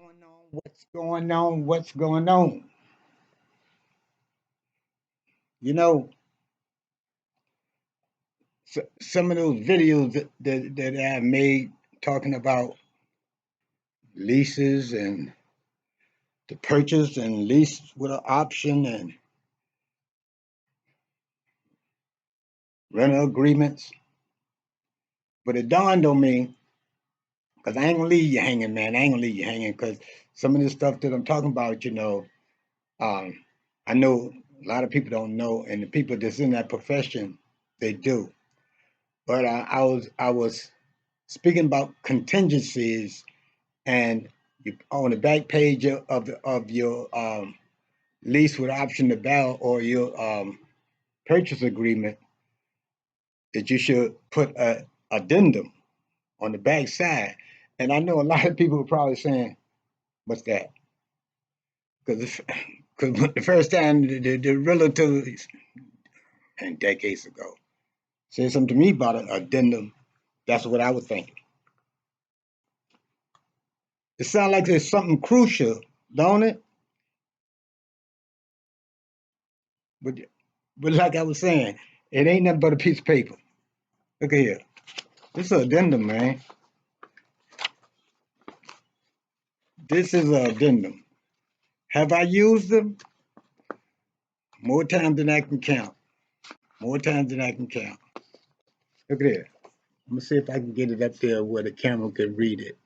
going on? What's going on? What's going on? You know, some of those videos that I made talking about leases and the purchase and lease with an option and rental agreements, but it dawned on me because I ain't gonna leave you hanging, man. I ain't gonna leave you hanging because some of this stuff that I'm talking about, um, I know a lot of people don't know, and the people that's in that profession, they do. But I was speaking about contingencies, and on the back page of your lease with option to buy or your purchase agreement, that you should put a addendum on the back side. And I know a lot of people are probably saying, "What's that?" Because the first time the relatives and decades ago said something to me about an addendum, that's what I was thinking. It sounds like there's something crucial, don't it? But like I was saying, it ain't nothing but a piece of paper. Look at here. This is an addendum, man. This is an addendum. Have I used them? More times than I can count. More times than I can count. Look at it. I'm gonna see if I can get it up there where the camera can read it.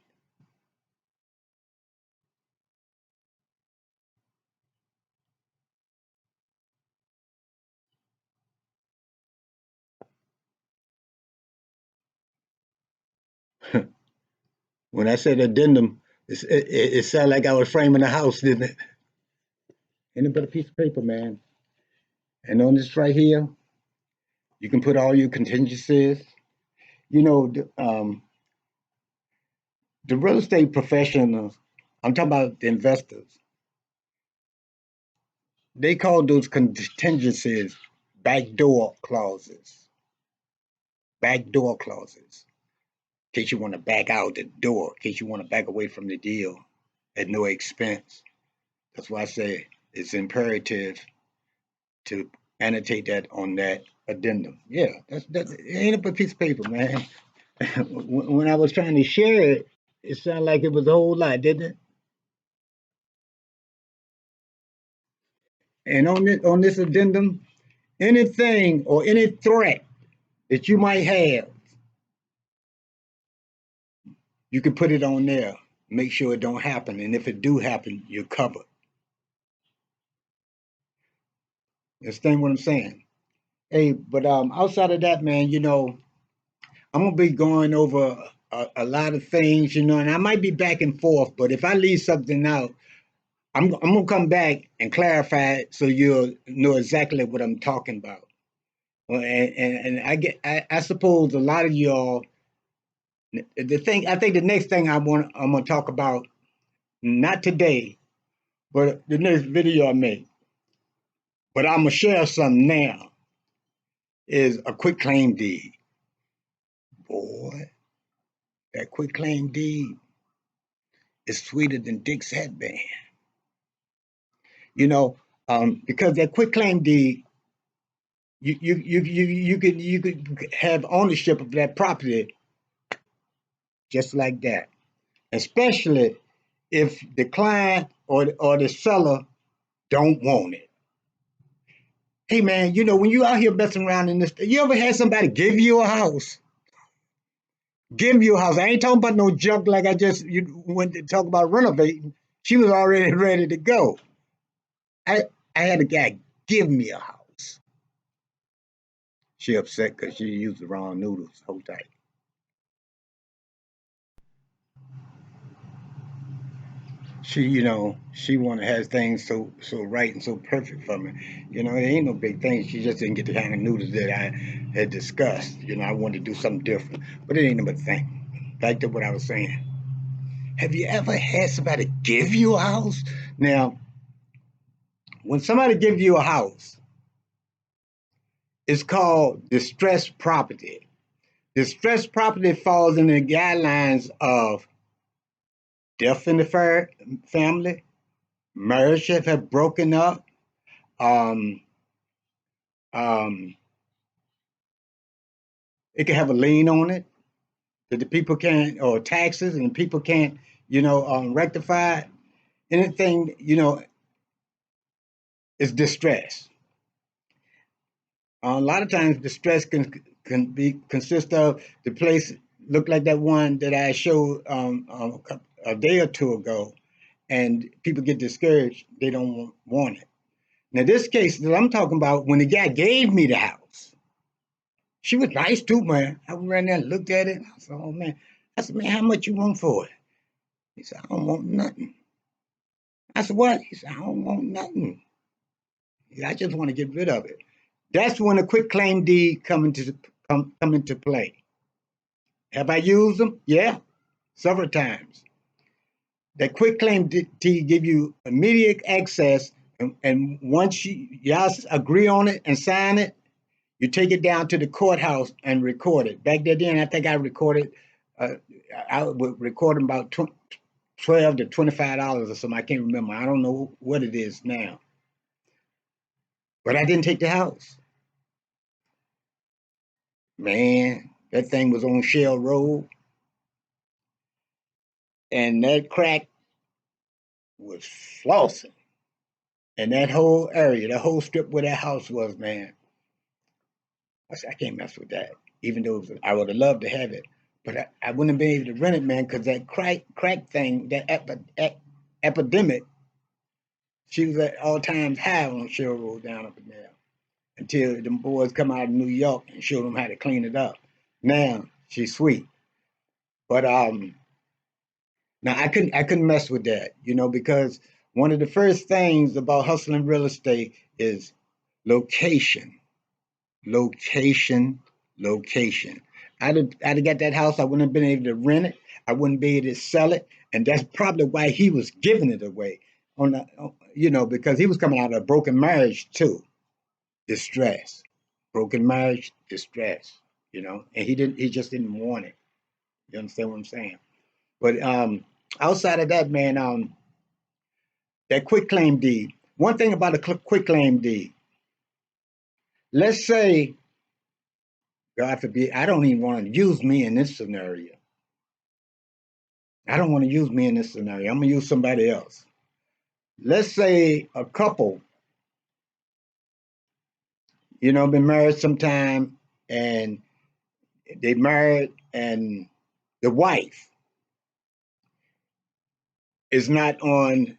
When I said addendum, it sounded like I was framing a house, didn't it? Ain't but a piece of paper, man. And on this right here, you can put all your contingencies. You know, the real estate professionals, I'm talking about the investors, they call those contingencies backdoor clauses. Backdoor clauses. In case you want to back out the door, in case you want to back away from the deal at no expense. That's why I say it's imperative to annotate that on that addendum. Yeah, that it ain't a piece of paper, man. When I was trying to share it, it sounded like it was a whole lot, didn't it? And on this addendum, anything or any threat that you might have, you can put it on there. Make sure it don't happen, and if it do happen, you're covered. Understand what I'm saying? Hey, but outside of that, man, I'm gonna be going over a lot of things, and I might be back and forth. But if I leave something out, I'm gonna come back and clarify it so you'll know exactly what I'm talking about. And I suppose a lot of y'all, I think the next thing I'm gonna talk about, not today, but the next video I make. But I'm gonna share some now. Is a quick claim deed. Boy, that quick claim deed is sweeter than Dick's headband. You know, because that quick claim deed, you could have ownership of that property just like that. Especially if the client or the seller don't want it. Hey man, when you out here messing around in this, you ever had somebody give you a house? Give you a house. I ain't talking about no junk like I just went to talk about renovating. She was already ready to go. I I had a guy give me a house. She upset because she used the wrong noodles. Hold tight. She want to have things so right and so perfect for me. It ain't no big thing. She just didn't get the kind of noodles that I had discussed. I wanted to do something different, but it ain't no big thing. Back to what I was saying. Have you ever had somebody give you a house? Now, when somebody gives you a house, it's called distressed property. Distressed property falls in the guidelines of death in the family, marriage have broken up, um, um, it can have a lien on it that the people can't, or taxes, and people can't, rectify it. Anything, is distress. A lot of times, distress can be consist of the place look like that one that I showed a day or two ago, and people get discouraged. They don't want it. Now, this case that I'm talking about, when the guy gave me the house, she was nice too, man. I went around there and looked at it. I said, "Oh man," I said, "Man, how much you want for it?" He said, "I don't want nothing." I said, "What?" He said, "I don't want nothing. I just want to get rid of it." That's when a quick claim deed come into play. Have I used them? Yeah, several times. That quick claim deed give you immediate access, and once y'all agree on it and sign it, you take it down to the courthouse and record it. Back then, I think I recorded. Uh, I would record about $12 to $25 or something. I can't remember. I don't know what it is now. But I didn't take the house. Man, that thing was on Shell Road, and that crack was flossing. And that whole area, the whole strip where that house was, man, I said, I can't mess with that. Even though I would have loved to have it. But I wouldn't have been able to rent it, man, because that crack thing, that epidemic, she was at all times high on Shell Road down up in there until them boys come out of New York and showed them how to clean it up. Now she's sweet. But now I couldn't mess with that, because one of the first things about hustling real estate is location, location, location. I'd have got that house. I wouldn't have been able to rent it. I wouldn't be able to sell it, and that's probably why he was giving it away. Because he was coming out of a broken marriage too, distress, broken marriage, distress. And he didn't. He just didn't want it. You understand what I'm saying? But outside of that, man, that quick claim deed. One thing about a quick claim deed. Let's say, God forbid, I don't even want to use me in this scenario. I don't want to use me in this scenario. I'm gonna use somebody else. Let's say a couple, been married some time, and they married, and the wife is not on.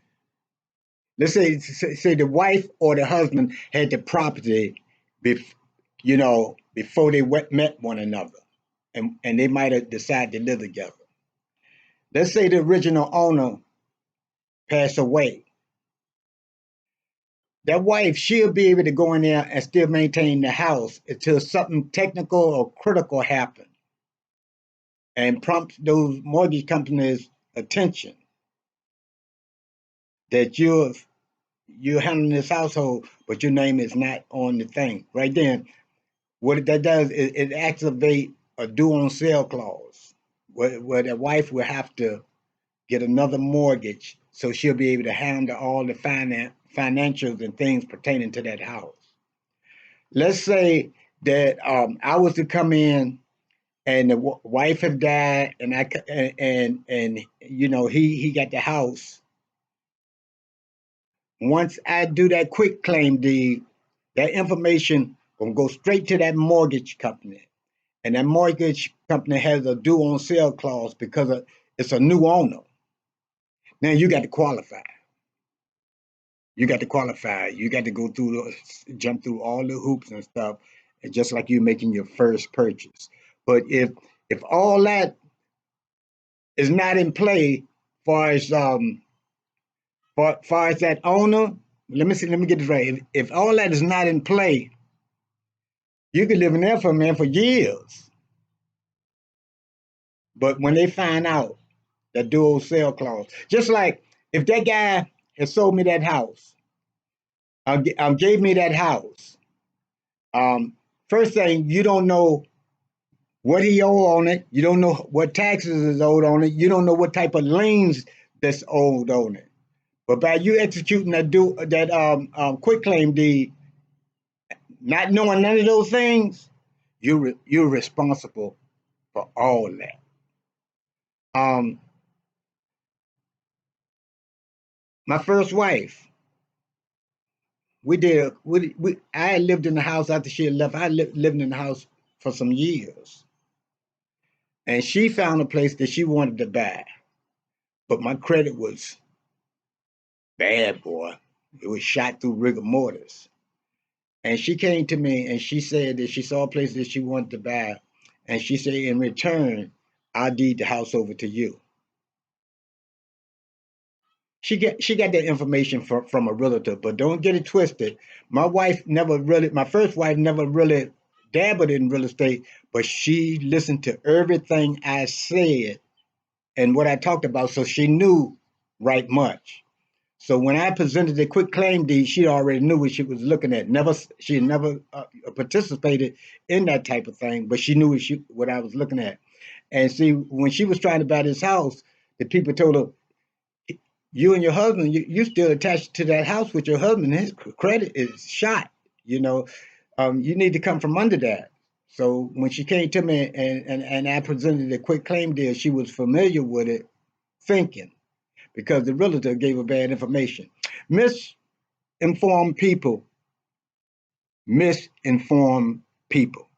Let's say the wife or the husband had the property, bef- before they met one another, and they might have decided to live together. Let's say the original owner passed away. That wife, she'll be able to go in there and still maintain the house until something technical or critical happens and prompts those mortgage companies' attention that you're handling this household, but your name is not on the thing. Right then, what that does is it activates a due on sale clause, where the wife will have to get another mortgage so she'll be able to handle all the financials and things pertaining to that house. Let's say that I was to come in and the wife had died, and he got the house. Once I do that quick claim deed, that information gonna go straight to that mortgage company, and that mortgage company has a due on sale clause because it's a new owner. Now you got to qualify. You got to qualify. You got to jump through all the hoops and stuff, and just like you making your first purchase. But if all that is not in play, far as far as that owner, let me get this right. If all that is not in play, you could live in there for, man, for years. But when they find out that dual sale clause, just like if that guy had sold me that house, gave me that house. Um, First thing, you don't know what he owe on it. You don't know what taxes is owed on it. You don't know what type of liens that's owed on it. But by you executing that quick claim deed, not knowing none of those things, you're responsible for all that. Um, my first wife, I had lived in the house after she had left. I lived in the house for some years, and she found a place that she wanted to buy, but my credit was bad, boy. It was shot through rigor mortis. And she came to me and she said that she saw a place that she wanted to buy, and she said, in return, I'll deed the house over to you. She got that information from a realtor, but don't get it twisted. My first wife never really dabbled in real estate, but she listened to everything I said and what I talked about, so she knew right much. So when I presented the quick claim deed, she already knew what she was looking at. She had never participated in that type of thing, but she knew what I was looking at. And see, when she was trying to buy this house, the people told her, "You and your husband, you still attached to that house with your husband. His credit is shot. You know, you need to come from under that." So when she came to me and I presented a quick claim deal, she was familiar with it, thinking, because the realtor gave her bad information. Misinformed people, misinformed people.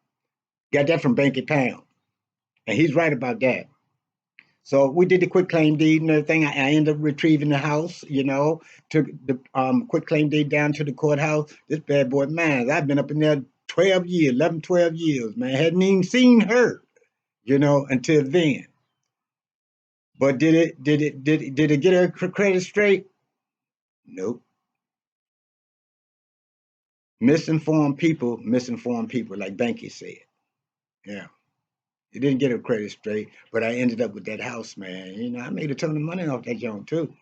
Got that from Banky Pound, and he's right about that. So we did the quick claim deed and everything. I ended up retrieving the house, took the quick claim deed down to the courthouse. This bad boy mine. I've been up in there 12 years, 11, 12 years, man. Hadn't even seen her, until then. But did it get her credit straight? Nope. Misinformed people, like Banky said. Yeah. It didn't get her credit straight, but I ended up with that house, man. I made a ton of money off that joint too.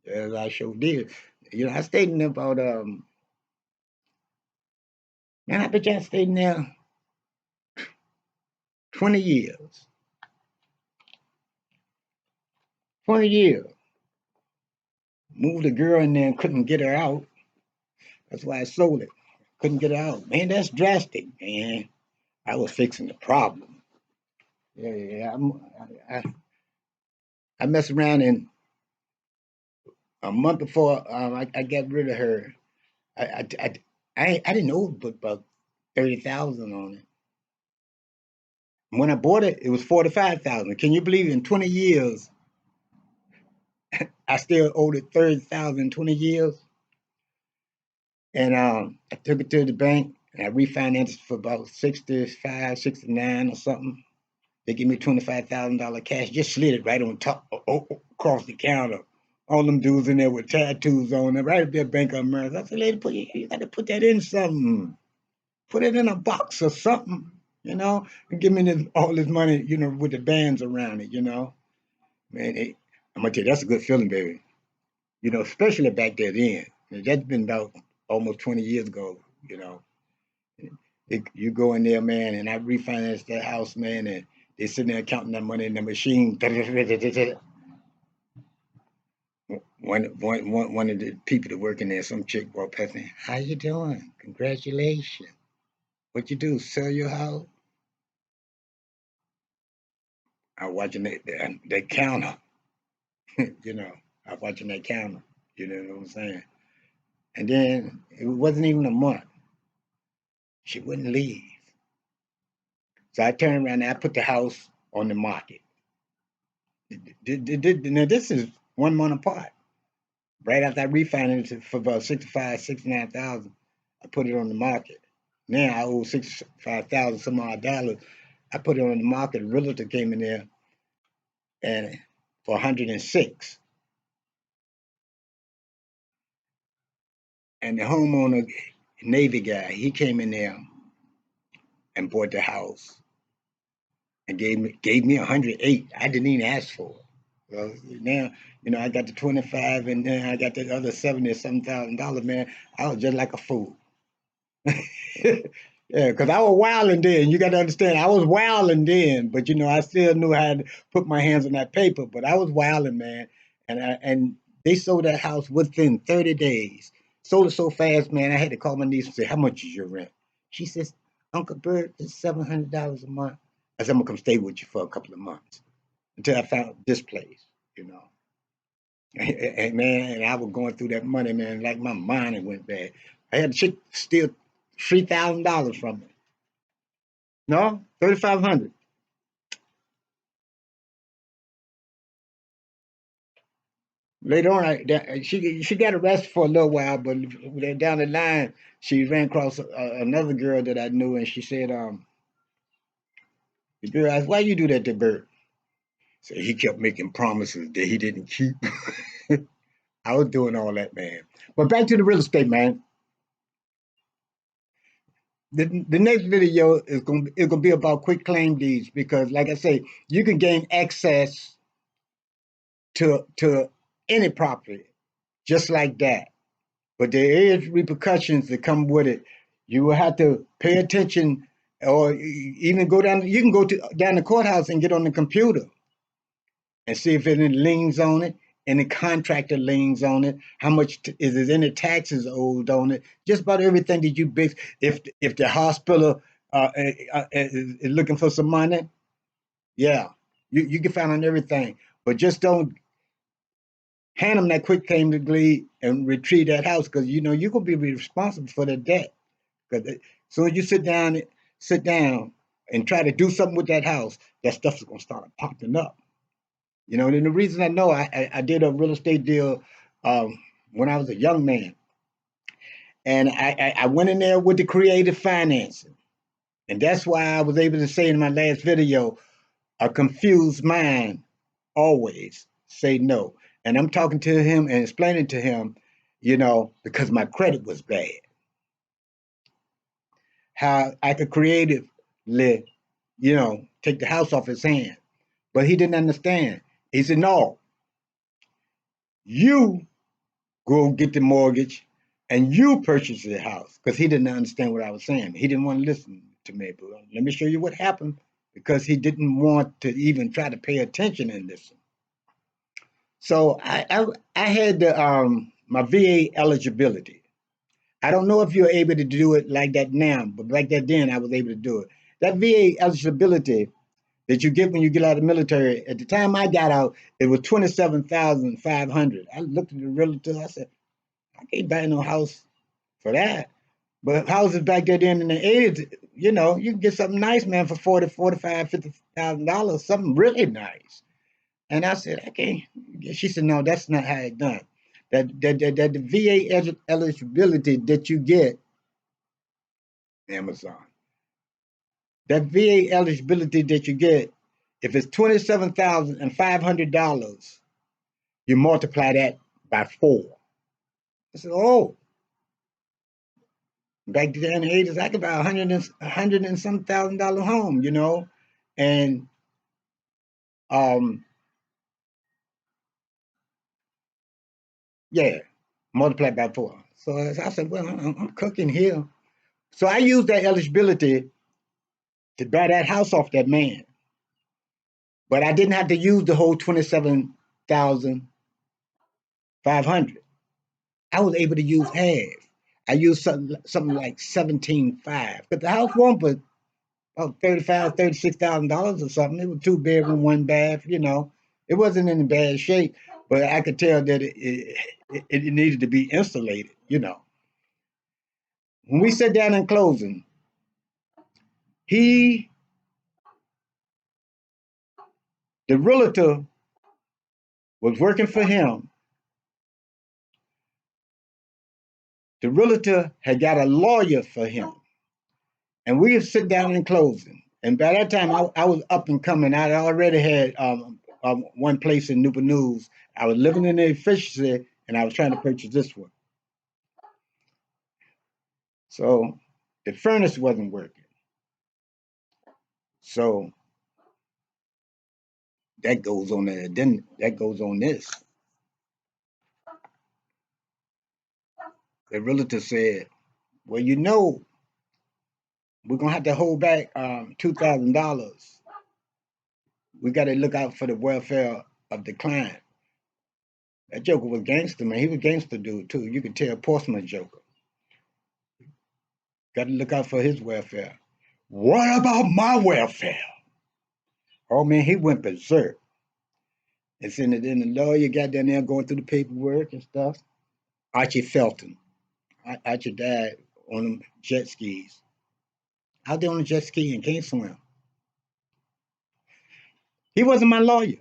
As I sure did. I stayed in there about man, I bet you I stayed in there 20 years. 20 years. Moved a girl in there and couldn't get her out. That's why I sold it. Couldn't get her out. Man, that's drastic, man. I was fixing the problem. Yeah, yeah. I messed around, and a month before I got rid of her, I I, I, I didn't know but about 30,000 on it. When I bought it, it was 45,000. Can you believe in 20 years I still owed it 30,000 20 years? And I took it to the bank and I refinanced it for about 65, 69 or something. They give me $25,000 cash, just slid it right on top, across the counter. All them dudes in there with tattoos on them, right at their Bank of America. I said, lady, you got to put that in something. Put it in a box or something, and give me all this money, with the bands around it. Man, I'm gonna tell you, that's a good feeling, baby. Especially back there then. That's been about almost 20 years ago. You know, you go in there, man, and I refinanced that house, man, and they sitting there counting that money in the machine. One of the people that work in there, some chick walked past me. How you doing? Congratulations. What you do? Sell your house? I'm watching that counter. you know, I'm watching that counter. You know what I'm saying? And then it wasn't even a month. She wouldn't leave. So I turned around and I put the house on the market. Now this is 1 month apart. Right after I refinanced it for about 65, 69,000, I put it on the market. Now I owe 65,000 some odd dollars. I put it on the market. A realtor came in there and for 106. And the homeowner, Navy guy, he came in there and bought the house and gave me 108. I didn't even ask for it. Well, now, I got the 25 and then I got the other 70 or something thousand dollars, man. I was just like a fool. Yeah, because I was wilding then. You got to understand, I was wilding then, but I still knew how to put my hands on that paper. But I was wilding, man, and they sold that house within 30 days. Sold it so fast, man. I had to call my niece and say, "How much is your rent?" She says, "Uncle Bert, it's $700 a month." I said, "I'm gonna come stay with you for a couple of months until I found this place, you know." And man, and I was going through that money, man, like my mind had went bad. I had to steal $3,000 from me. No, 3,500. Later on, she got arrested for a little while, but down the line, she ran across another girl that I knew, and she said, the girl asked, "Why you do that to Bert?" So he kept making promises that he didn't keep. I was doing all that, man. But back to the real estate, man. The next video is gonna be about quick claim deeds because, like I say, you can gain access to any property just like that. But there is repercussions that come with it. You will have to pay attention, or even go down. You can go to down the courthouse and get on the computer and see if any liens on it, any contractor liens on it, how much is there any taxes owed on it. Just about everything that you base. If the hospital is looking for some money, yeah, you can find on everything. But just don't hand them that quick claim deed and retrieve that house because you know you're gonna be responsible for the debt. Because so you sit down and try to do something with that house, that stuff is gonna start popping up. You know, and the reason I know I did a real estate deal when I was a young man, and I went in there with the creative financing, and that's why I was able to say in my last video, a confused mind always say no. And I'm talking to him and explaining to him, you know, because my credit was bad, how I could creatively, take the house off his hand. But he didn't understand. He said, "No, you go get the mortgage and you purchase the house," because he didn't understand what I was saying. He didn't want to listen to me. But let me show you what happened because he didn't want to even try to pay attention and listen. So I had my VA eligibility. I don't know if you're able to do it like that now, but back then I was able to do it. That VA eligibility that you get when you get out of the military. At the time I got out, it was 27,500. I looked at the realtor. I said, "I can't buy no house for that." But houses back there then in the 80s, you can get something nice, man, for 40, 45, $50,000, something really nice. And I said, "I can't." She said, "No, that's not how it's done. That the VA eligibility that you get, Amazon, that VA eligibility that you get, if it's $27,500, you multiply that by four." I said, "Oh, back then in the 80s, I could buy a hundred and some $1,000 home, and um, yeah, multiply by four." So I said, "Well, I'm cooking here." So I used that eligibility to buy that house off that man, but I didn't have to use the whole 27,500. I was able to use half. I used something like 17,500, but the house won't but about $36,000 or something. It was two bedroom, one bath. It wasn't in bad shape, but I could tell that it needed to be insulated. When we sat down in closing, he, the realtor, was working for him. The realtor had got a lawyer for him, and we would sit down in closing. And by that time, I was up and coming. I already had one place in Newport News. I was living in the efficiency, and I was trying to purchase this one. So the furnace wasn't working. So that goes on there. Then that goes on this. The realtor said, "Well, we're gonna have to hold back $2,000. We got to look out for the welfare of the client." That Joker was gangster, man. He was gangster dude too. You could tell Portsmouth Joker. Got to look out for his welfare. What about my welfare? Oh man, he went berserk. And then the lawyer got down there going through the paperwork and stuff. Archie Felton. Archie died on them jet skis. Out there on a jet ski and can't swim. He wasn't my lawyer.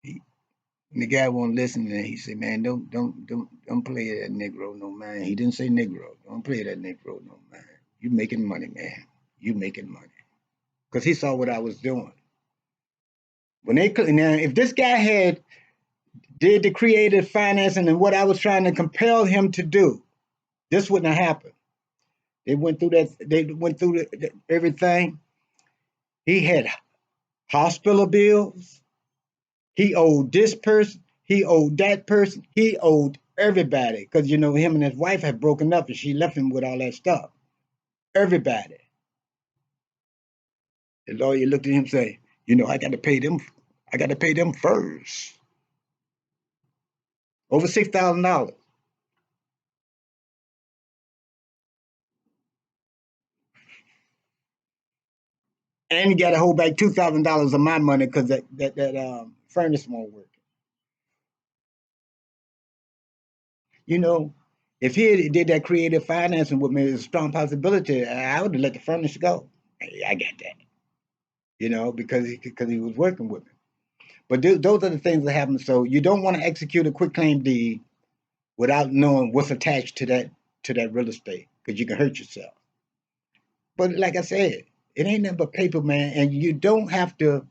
And the guy won't listen, and he said, "Man, don't play that Negro no man." He didn't say Negro. Don't play that Negro no man. You making money, man. You making money. Because he saw what I was doing. When they now, if this guy had did the creative financing and what I was trying to compel him to do, this wouldn't have happened. They went through that. They went through everything. He had hospital bills. He owed this person. He owed that person. He owed everybody because him and his wife had broken up and she left him with all that stuff. Everybody. The lawyer looked at him and said, I got to pay them. I got to pay them first. Over $6,000. And he got to hold back $2,000 of my money because that furnace won't work. You know, if he did that creative financing with me, there's a strong possibility I would have let the furnace go. Hey, I got that. Because he was working with me. But those are the things that happen. So you don't want to execute a quick claim deed without knowing what's attached to that real estate because you can hurt yourself. But like I said, it ain't nothing but paper, man, and you don't have to.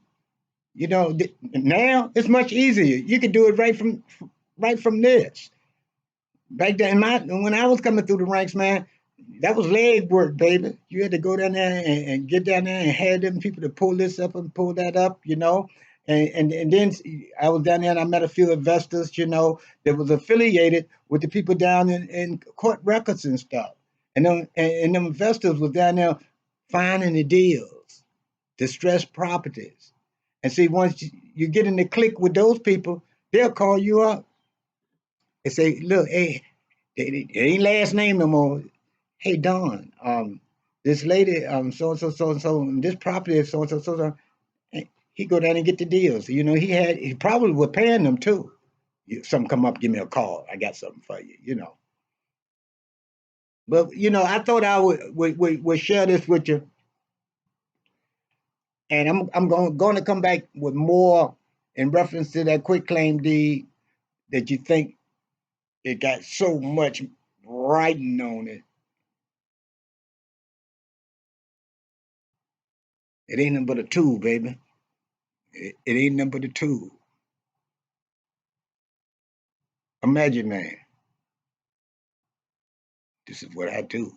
Now it's much easier. You can do it right from this. Back then, when I was coming through the ranks, man, that was leg work, baby. You had to go down there and get down there and have them people to pull this up and pull that up. And then I was down there and I met a few investors, that was affiliated with the people down in court records and stuff. And them investors was down there finding the deals, distressed properties. And see, once you get in the click with those people, they'll call you up and say, look, hey, they ain't last name no more. Hey, Don, this lady, so and so, so and so, and this property is so and so, so and so. He go down and get the deals. He probably was paying them too. Some come up, give me a call. I got something for you. But I thought I would share this with you, and I'm going to come back with more in reference to that quick claim deed that you think it got so much writing on it. It ain't nothing but a tool, baby. It ain't nothing but a tool. Imagine, man, this is what I do.